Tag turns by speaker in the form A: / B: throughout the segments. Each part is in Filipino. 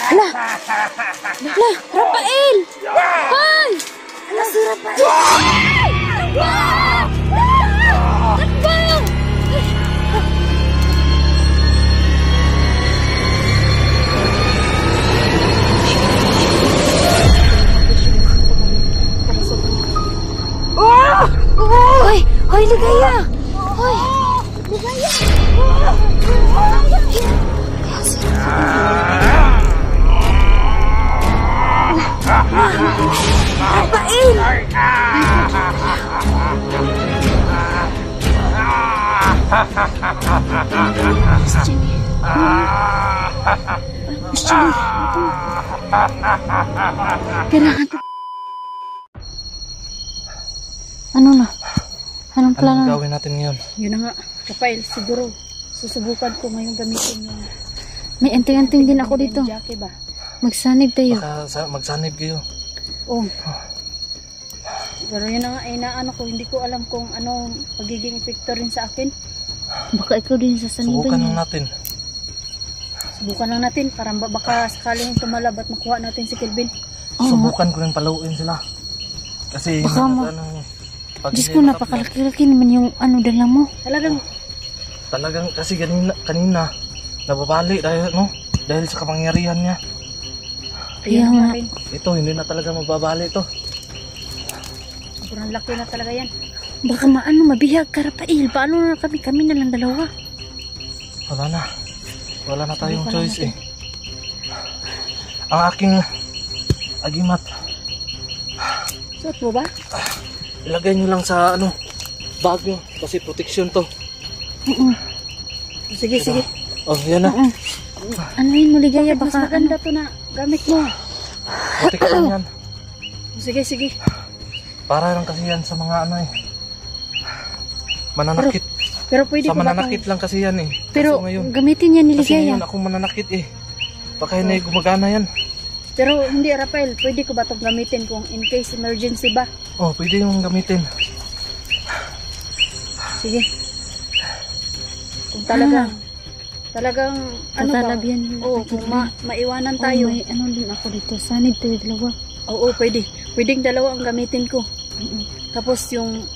A: Hala! Hala! Rafael! Hoy! Hala si Rafael! Takbo! Takbo! Hoy! Hoy, Ligaya! Hoy! Ligaya! Rafael! Kailangan ko. Ano na? Anong plano?
B: Anong gawin natin ngayon?
C: Yun na nga, Rafael, siguro susubukan ko ngayon gamitin yung
A: May anting-anting din ako dito.
C: Jackie ba?
A: Magsanib tayo.
B: Baka magsanib kayo.
C: Oh. Pero yun na nga, inaano ko, hindi ko alam kung anong pagiging epekto rin sa akin.
A: Baka ikaw din sa saniban
B: Subukan lang
A: niya.
B: natin.
C: Subukan lang natin, para baka sakaling tumalab at makuha natin si Kelvin.
A: Oo.
B: Subukan ko rin paluin sila. Kasi
A: Baka Diyos ko, napakalaki-laki naman yung ano dala mo.
C: Talagang
B: kasi kanina nababali dahil sa kapangyarihan niya.
A: Kaya nga.
B: Ito hindi na talaga mababali ito.
C: Sobrang laki na talaga yan.
A: Baka mabihag ka, Rafael. Paano na kami na lang dalawa?
B: Wala na tayong choice eh. Ang aking agimat,
C: Suot mo ba?
B: ilagay nyo lang sa bag nyo kasi protection to.
C: Sige, sige.
B: Oh, yan na.
A: Ano yun mo, Ligaya?
C: Mas
A: Baka
C: maganda to na gamit mo.
B: Protection yan.
C: Sige, sige.
B: Para lang kasi yan sa mga mananakit.
C: Pero pwede
B: Sa
C: ko ba
B: mananakit lang kasi yan eh.
A: Pero
B: Kaso ngayon,
A: gamitin yan ni
B: kasi
A: Ligaya.
B: ngayon ako mananakit eh. Baka hindi gumagana yan.
C: Pero hindi, Rafael, pwede ko ba itong gamitin kung in case emergency ba?
B: Oh, pwede yung gamitin.
C: Sige. Kung talagang ano ba?
A: Tatalagyan.
C: Oo, kung maiwanan tayo.
A: May ano din ako dito. Sanib tayo dalawa.
C: Oo, pwede. Pwedeng dalawa ang gamitin ko. Tapos yung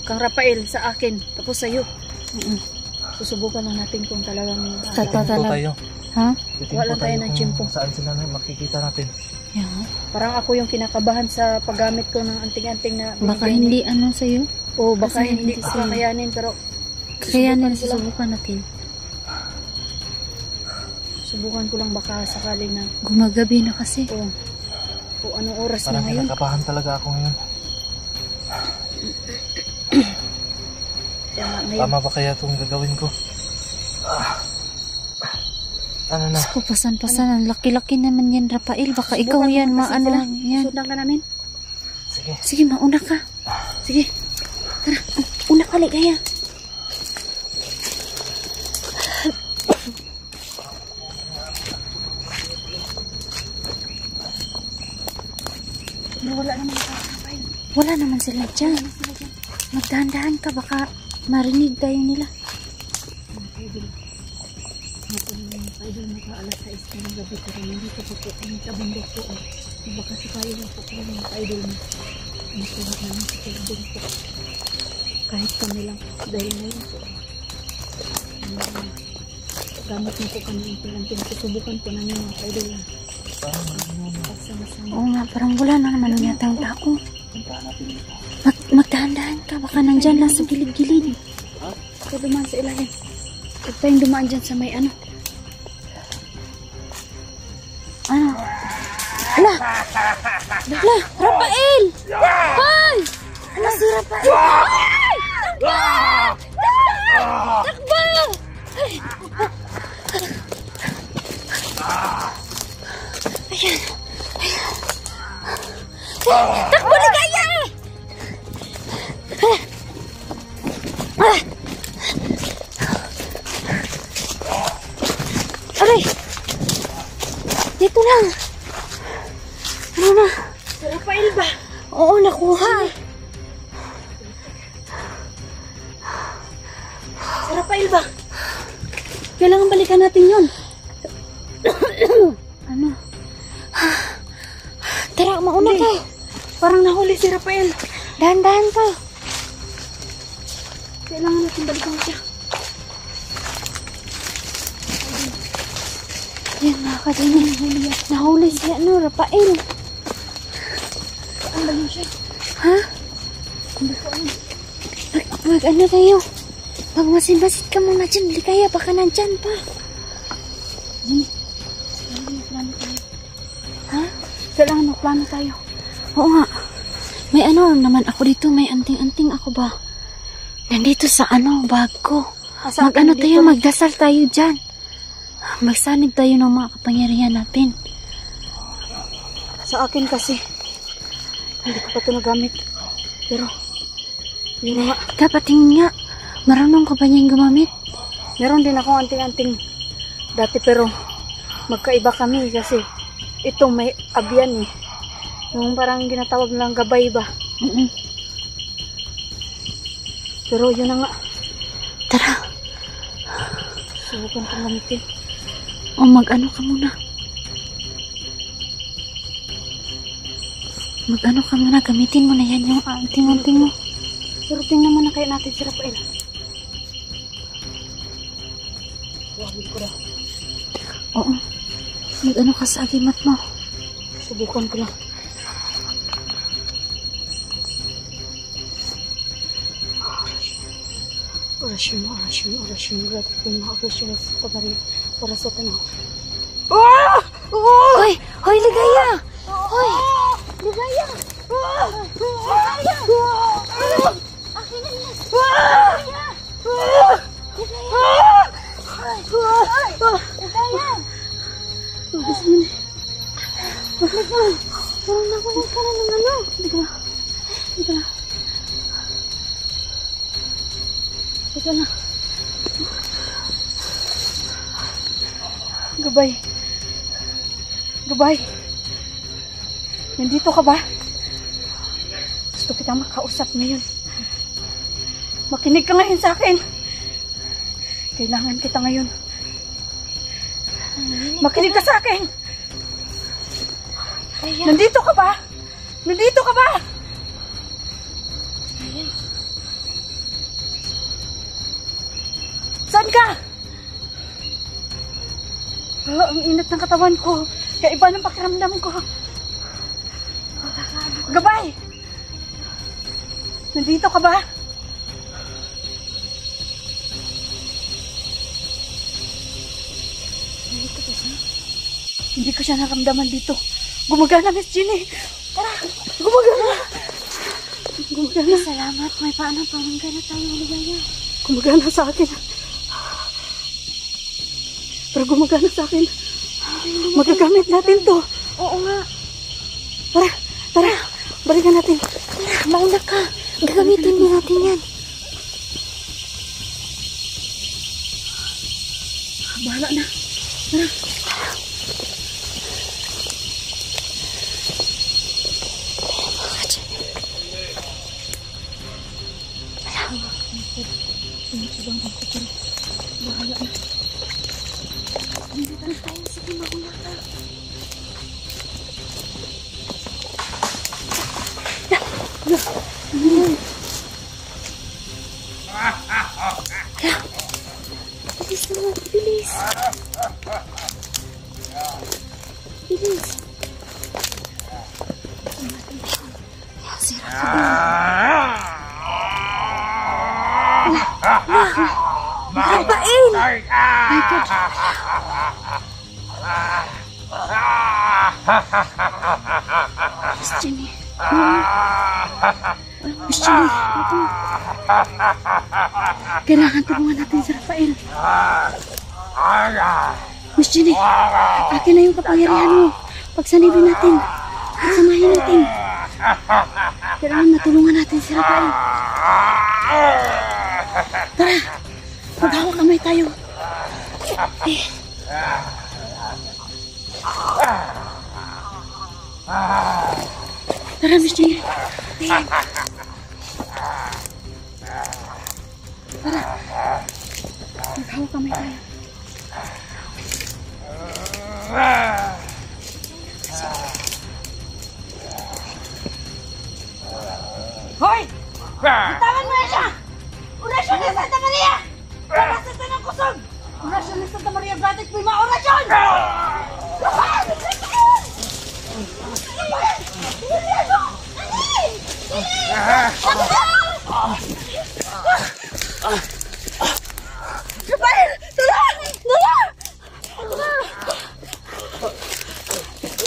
C: kang Rafael sa akin. Tapos sa'yo. Susubukan lang natin kung talagang
A: Tatalag.
B: tayo.
A: Ha?
C: Wala tayo ng tiyempo.
B: Saan sila na makikita natin.
A: Yeah.
C: parang ako yung kinakabahan sa paggamit ko ng anting-anting na
A: Baka
C: binigay
A: hindi ano sa'yo.
C: O baka
A: Kasi
C: hindi
A: hindi
C: ko
A: sa'yo.
C: kakayanin, pero
A: Kakayanin,
C: susubukan ko lang.
A: susubukan natin.
C: Subukan ko lang baka sakaling na
A: Gumagabi na kasi.
C: o anong oras
B: Parang
C: na ngayon.
B: kinakabahan talaga ako ngayon.
C: Kaya nga, ngayon
B: Tama ba kaya itong gagawin ko? Ano na?
A: Diyos ko, pasan-pasan. Ang laki-laki naman yan, Rafael. Baka ikaw
C: Subukan
A: yan,
C: mo kasi
A: maano
C: sila.
A: yan.
C: Sundan ka namin.
B: Sige.
A: Sige, mauna ka.
C: Sige.
A: Tara, una ka, Ligaya.
C: Wala naman nakakapay.
A: Wala naman sila dyan. Magdahan-dahan ka, baka marinig tayo nila.
C: Idol, maka-alas 6 ka ng gabi pero nandito po po ang kabundok po. Baka si kayo na po kayo ng idol mo. Masuhat namin sa kabundok po. Kahit kami lang. Dahil ngayon po. Gamit na po kami ang pilantin. Susubukan po namin mga idol lang. Pagsama-sama.
A: Oo nga, parang wala na naman yata ang tao. Magdahan-dahan ka, baka nandyan lang sa gilid-gilid.
C: Huwag dumaan sa ilalim. Huwag tayong dumaan dyan sa may ano.
A: Ano? Hala! Hala! Rafael! Hoy! Hala si Rafael! Hoy! Takbo! Takbo! Ayan. Takbo, Ligaya! Aray! Dito lang. Ano na?
C: Si Rafael ba?
A: Oo, nakuha.
C: Si Rafael ba? Kailangan balikan natin yun.
A: Ano mauna ka.
C: Parang nahuli si Rafael.
A: Dahan-dahan ka.
C: Kailangan natin balikan siya.
A: Yan mga kadini. Nahuli si Rafael.
C: Saan ba yun siya?
A: Ha?
C: Hindi ko alam.
A: Mag ano tayo? Magmasid-masid ka muna dyan. Ligaya, baka nandyan pa.
C: Kailangan magplano tayo.
A: Ha?
C: Kailangan magplano tayo.
A: Oo nga. May ano naman ako dito. May anting-anting ako ba? Nandito sa bag ko. Mag-ano tayo, magdasal tayo dyan. Magsanig tayo ng mga kapangyarihan natin.
C: Sa akin kasi, hindi ko pa ito nagamit. Pero, yun nga.
A: Dapat nga, marunong ka ba niyang gumamit?
C: Meron din akong anting-anting dati pero magkaiba kami kasi ito may abyan eh. Yung parang ginatawag ng gabay ba. Pero yun na nga.
A: Tara.
C: Subukan kong gamitin.
A: O mag-ano ka muna. Mag-ano ka muna. Gamitin mo na yan yung anting-anting mo.
C: Pero tingnan muna kaya natin si Rafael.
A: Oo. Mag-ano ka sa agimat mo.
C: Subukan ko lang. Orasyon, orasyon, orasyon. Gratitude na orasyon sa pagari para sa tanaw.
A: Hoy! Hoy, Ligaya! Hoy! Ligaya! Ligaya! Akin na yan! Ligaya! Ligaya!
C: Gusto mo na.
A: Parang nakulit ka na ng ano.
C: Teka na. Teka na. Gabay. Gabay. Nandito ka ba? Gusto kitang makausap ngayon. Makinig ka ngayon sa akin. Kailangan kita ngayon. Makinig ka sa akin. Nandito ka ba? Nandito ka ba? Saan ka? Ang init ng katawan ko. Kaiba ng pakiramdam ko. Gabay! Nandito ka ba? Nandito ka siya? Hindi ko siya naramdaman dito. Gumagana, Miss Jenny. Tara, gumagana. Gumagana.
A: Salamat. May paano pamanggana tayo, Ligaya.
C: Gumagana sa akin. Pero gumagana sa akin. Magagamit natin to.
A: Oo nga.
C: Tara. Balikan natin.
A: Mauna ka. Gagamitin din natin yan.
C: Bahala na. Tara. Bahala na.
A: Nandito na tayo. Sige, mauna ka. Bilis naman, bilis. Bilis. Si Rafael. Rafael! My God. Miss Jenny. Miss Jenny.
C: Kailangan tulungan natin si Rafael. Miss Jenny, akin na yung kapangyarihan mo. Pagsanibin natin. Pagsamahin natin. Kailangan matulungan natin si Rafael. Tara, maghawak kamay tayo. Tara, Miss Jenny. Tara, maghawak kamay tayo. Bitawan mo na siya! Orasyon ni Santa Maria! Para sa tanang kusog! Orasyon ni Santa Maria, gratis po yung mga orasyon! Rafael! Rafael! Rafael! Hindi ako! Rafael! Tulong! Tulong!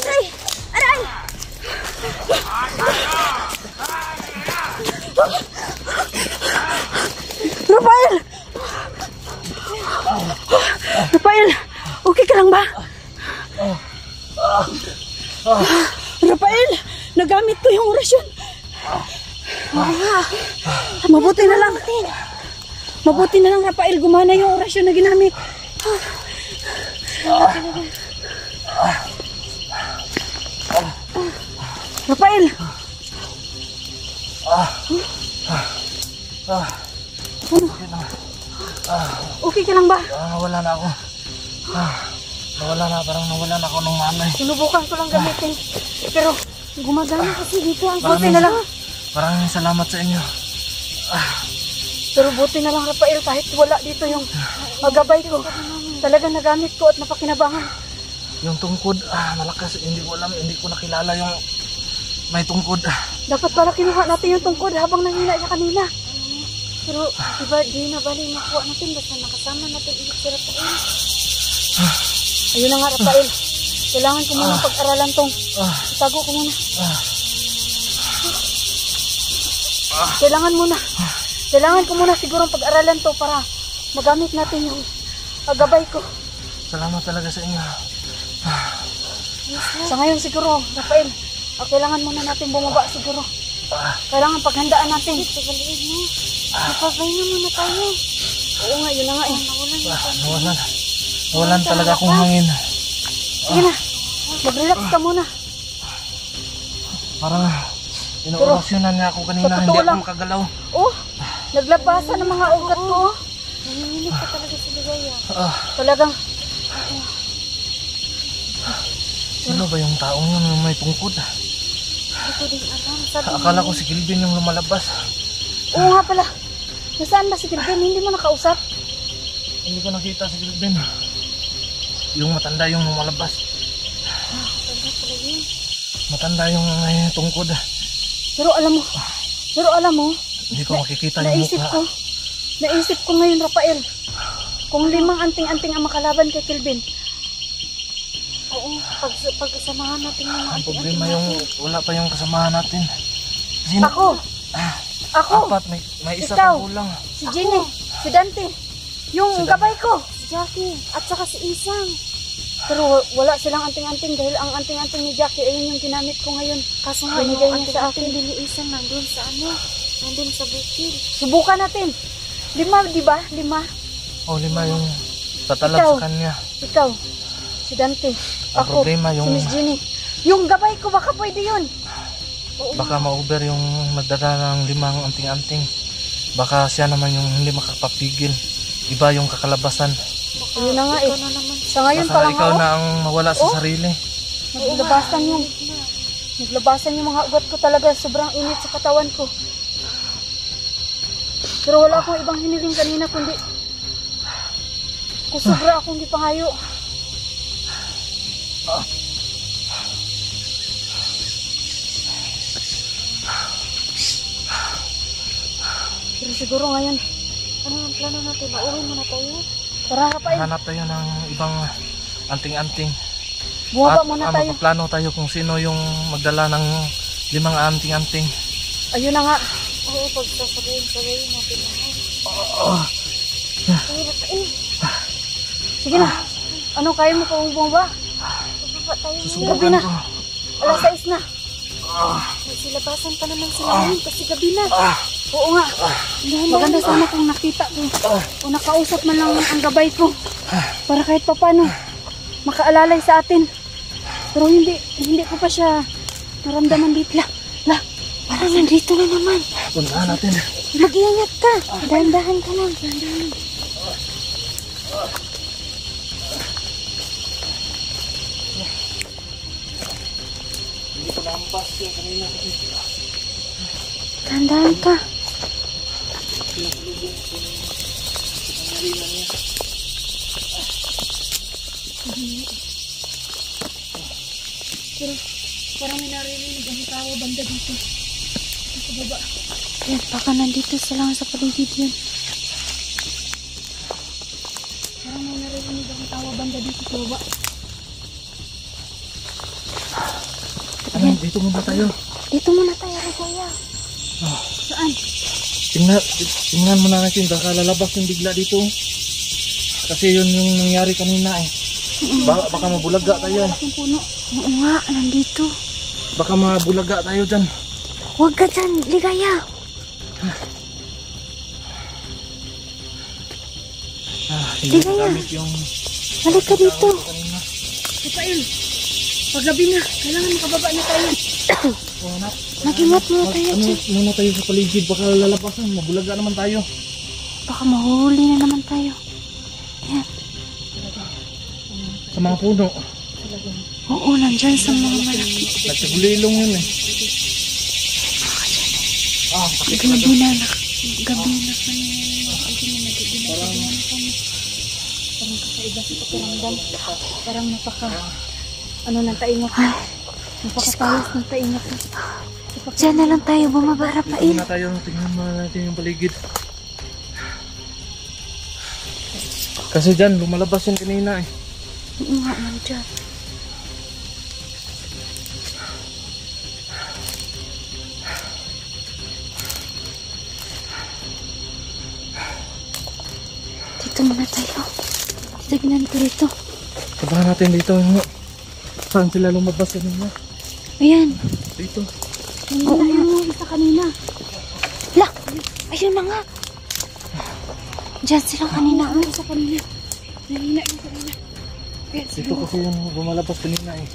C: Aray! Aray! Rafael! Rafael! Okay ka lang ba? Rafael! Nagamit ko yung orasyon. Mabuti na lang. Mabuti na lang, Rafael. Gumana yung orasyon na ginamit. Rafael! Okay ka lang ba?
B: Nawala na ako. Nawala na, parang nawala na ako ng manay.
C: Sinubukan ko lang gamitin. Pero gumagana kasi dito ang buti na lang.
B: Maraming salamat sa inyo.
C: Pero buti na lang, Rafael, kahit wala dito yung magabay ko. Talagang nagamit ko at napakinabangan.
B: Yung tungkod, malakas. Hindi ko alam, hindi ko nakilala yung may tungkod.
C: Dapat pala kinuha natin yung tungkod habang nangina siya kanina. Pero diba, di na bali makuha natin basta nakasama natin ulit si Rafael. Ayun na nga, Rafael. Kailangan ko muna pag-aralan tong. Itago ko muna. Kailangan ko muna siguro pag-aralan to para magamit natin yung gabay ko.
B: Salamat talaga sa inyo.
C: Sa ngayon siguro, Rafael, kailangan muna natin bumaba siguro. Kailangan paghandaan natin. Pagaliin mo. Napapahinga muna tayo. Oo nga, yun na nga eh.
B: Nawalan talaga akong hangin.
C: Sige na, mag-relax ka muna.
B: Parang inuorasyonan niya ako kanina, hindi ako makagalaw.
C: Oh, naglabasan ng mga ugat ko. Nanginginig ka talaga sa ligaya. Talagang.
B: Sino ba yung taong yun yung may tungkod?
C: Hindi ko din alam.
B: Akala ko si Kilvin yung lumalabas.
C: Oo nga pala. Nasaan ba si Kilvin? Hindi mo nakausap?
B: Hindi ko nakita si Kilvin. Yung matanda yung lumalabas.
C: Matanda pala yun.
B: Matanda yung may tungkod.
C: Pero alam mo,
B: hindi ko makikita yung mukha.
C: Naisip ko ngayon, Rafael, kung 5 anting-anting ang makalaban kay Kilvin. Oo, pag-samahan natin yung mga
B: Ang
C: anting-anting
B: problema yung wala pa yung kasamahan natin.
C: Ako!
B: Apat, may isa
C: Ikaw.
B: pang kulang.
C: Si Jenny, si Dante, yung gabay ko, si Jackie, at saka si Isang. Pero wala silang anting-anting dahil ang anting-anting ni Jackie ayun yung ginamit ko ngayon. Kaso nga, yung anting-anting din ni Isang nandun sa nandun sa bukid. Subukan natin. 5, di ba? 5.
B: O 5 yung tatalab
C: Ikaw.
B: sa kanya.
C: Ikaw, si Dante,
B: Ang
C: ako,
B: problema
C: si
B: yung
C: Miss Jenny. Yung gabay ko, baka pwede yun. Oo,
B: baka ma-over yung magdala ng 5 anting-anting. Baka siya naman yung hindi makapapigil. Iba yung kakalabasan.
C: yun na nga eh. Sa ngayon pa
B: Baka
C: lang
B: ikaw
C: ako,
B: na ang mawala sa sarili.
C: naglabasan yung mga ugat ko talaga. Sobrang init sa katawan ko. Pero wala akong ibang hiniling kanina kundi kusubra akong gipangayo. Pero siguro ngayon, ano ang plano natin? Mauwi muna tayo? Tara, Rafael.
B: Hanap tayo ng ibang anting-anting.
C: Bumaba
B: At
C: muna tayo.
B: magpaplano tayo kung sino yung magdala ng 5 anting-anting.
C: Ayun na nga. Oo, pagsasabayin natin lahat. Sige na. Ano, kaya mo pa bumaba? Bumaba tayo.
B: Susubukan
C: na.
B: ko.
C: Alas 6 na. May silabasan pa naman sila ngayon kasi gabi na. Oo nga. Maganda sana kung nakita ko. O nakausap man lang ang gabay ko. Para kahit pa paano makaalalay sa atin. Pero hindi ko pa siya naramdaman dito. Parang nandito na naman.
B: Puntahan natin.
C: Mag-iingat ka. Dahan-dahan ka lang. Dahan-dahan.
B: Hindi ko nahampas yung kanina.
A: Tandaan ka.
C: Pero parang may naririnig ang tawa banda dito. Sa baba.
A: Yan, baka nandito sila sa paligid yun.
C: Parang may naririnig ang tawa banda dito sa baba.
B: Ano, dito muna tayo.
A: Dito muna tayo, Ligaya.
C: Saan?
B: Tingnan muna natin, baka lalabas yung bigla dito. Kasi yun yung nangyari kanina eh. Baka mabulaga tayo.
C: Malaking puno.
A: Oo nga, nandito.
B: Baka mabulaga tayo dyan.
A: Huwag ka dyan, Ligaya.
B: Hindi
A: Ligaya.
B: gamit yung
A: Balik ka dito.
B: kanina.
C: Kapain. Paggabi na. Kailangan makababa na tayo.
A: Mag-ingat muna tayo
B: Ano
A: dyan.
B: muna tayo sa paligid, baka lalabasan, mabulaga naman tayo.
A: Baka mahuli na naman tayo. Yan.
B: Sa mga puno.
A: Oo, nandyan sa mga malaki.
B: Nagtagulilong yun eh. Pakit na
A: Gabi na, gabi na kami.
C: Parang kakaiba sa pakiramdam. Parang ano ng taingat na. Napakatalas ng taingat na.
A: Diyan na lang tayo, bumaba
B: Dito
A: Rafael.
B: muna tayo, tingnan muna natin yung paligid. Kasi dyan, lumalabas yun kanina eh.
A: Oo nga, nandyan. Dito muna tayo. Tignan ko dito.
B: Sabahan natin dito. Saan sila lumabas kanina?
A: Ayan.
B: Dito.
C: Oo, yung isa kanina.
A: La! Ayun na nga. Diyan sila kanina.
C: Ano isa kanina? Nanina yung kanina.
B: Dito kasi yung lumalabas kanina eh.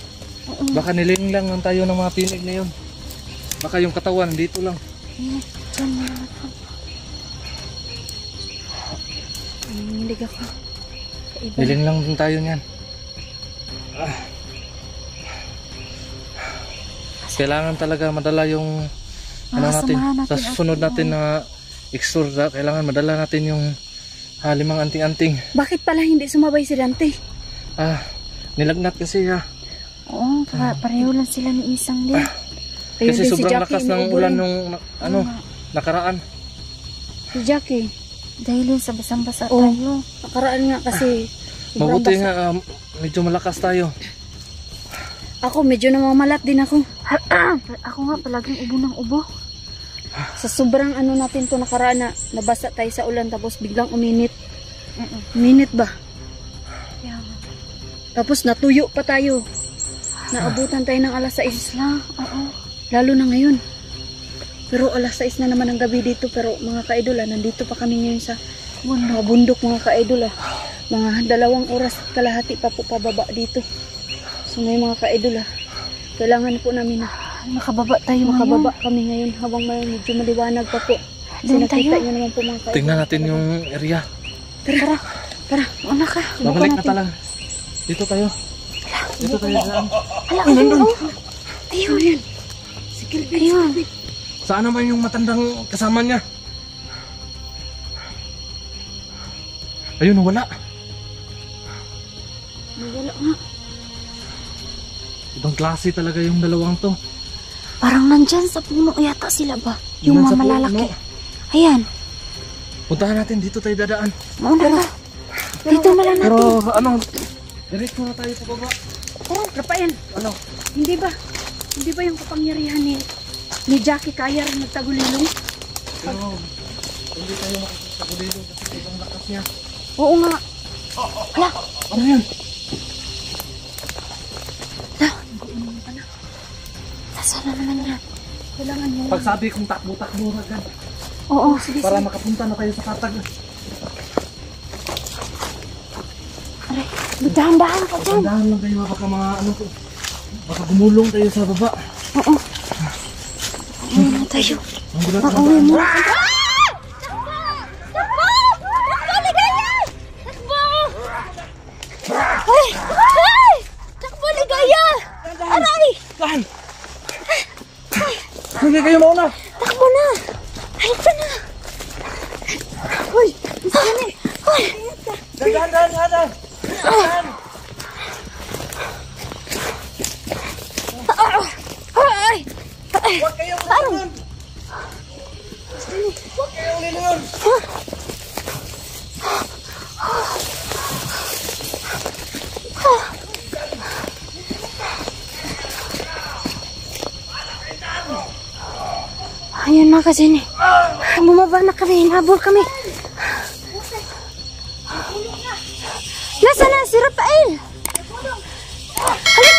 B: Baka niling lang lang tayo ng mga pinig na yun. Baka yung katawan dito lang.
A: Ayan. Diyan na lang.
C: Nanginig ako. Kaiba.
B: Niling lang din tayo niyan. Kailangan talaga madala yung ano natin,
A: samahan natin
B: sa sunod natin na eksturda, kailangan madala natin yung 5 anting-anting.
C: Bakit pala hindi sumabay si Dante?
B: Nilagnat kasi
A: Oo, pareho lang sila ni Isang din.
C: Ayun
B: kasi
C: din si
B: sobrang
C: Jackie,
B: lakas ng
C: inuubo
B: ulan
C: rin.
B: nung nakaraan.
C: Si Jackie.
A: Dahil yun sa basang-basa
C: Oo.
A: tayo.
C: Nakaraan nga kasi sobrang
B: Mabuti
C: basa.
B: nga medyo malakas tayo.
C: Ako medyo namamalat din ako.
A: Ako nga palaging ubo ng ubo.
C: Sa sobrang ano natin to nakaraan na nabasa tayo sa ulan tapos biglang uminit. Uminit ba?
A: Kaya nga.
C: Tapos natuyo pa tayo. Naabutan tayo ng alas 6
A: Lang, oo.
C: lalo na ngayon. Pero alas 6 na naman ang gabi dito pero mga ka-idol nandito pa kami ngayon sa mga bundok mga ka-idol Mga 2 oras kalahati pa po pababa dito. So may mga ka-idol kailangan po namin na
A: Makababa tayo
C: makababa kami ngayon habang medyo maliwanag pa po. Kasi
A: Doon
C: nakita
A: tayo.
C: nyo naman po mga ka-idol.
B: Tingnan natin yung area.
A: Tara.
C: Tara.
A: Una ka.
B: Babalik na talaga. Dito tayo. Dito tayo daan.
A: Hala, ayun. Ayun.
C: Sige,
A: Ayun.
B: Saan naman yung matandang kasama niya? Ayun, wala.
C: Wala nga.
B: Ibang klase talaga yung dalawang to.
A: Parang nandyan sa puno yata sila ba? Yung
B: Nandyan
A: mga
B: sa puno.
A: malalaki. Ayan.
B: Puntahan natin, dito tayo dadaan.
A: Mauna ka. Dito na lang natin.
B: Pero ano, diretso na tayo sa baba.
C: Oh, Rafael.
B: Ano?
C: Hindi ba yung kapangyarihan ni Jackie kaya rin nagtagulilong?
B: Pero hindi tayo makakagulilo kasi ibang lakas niya.
A: Oo nga. Hala.
B: Ano yan?
A: Nasaan na naman yan?
C: Kailangan mo.
B: Pag sabi kong takbo-takbo na gan.
A: Oo.
B: Para makapunta na tayo sa katag.
A: Aray. Dahan-dahan ka dyan.
B: Tandahan lang tayo, baka mga ano to. Baka gumulong tayo sa baba.
A: Oo. Uwi na tayo.
B: Ang gulat na
A: Pauwi
B: daan.
A: mo.
C: Takbo, Ligaya! Aray!
B: Saan? Hindi kayo mauna.
A: Takbo na. Halika na.
B: Dahan, dahan, dahan. Dahan.
A: Ay!
B: Huwag kayong ulilingon. Huwag kayong ulilingon.
A: Ayun na kasi ni. Bumaba na kami. Hinabol kami. Nasaan na si Rafael? Halika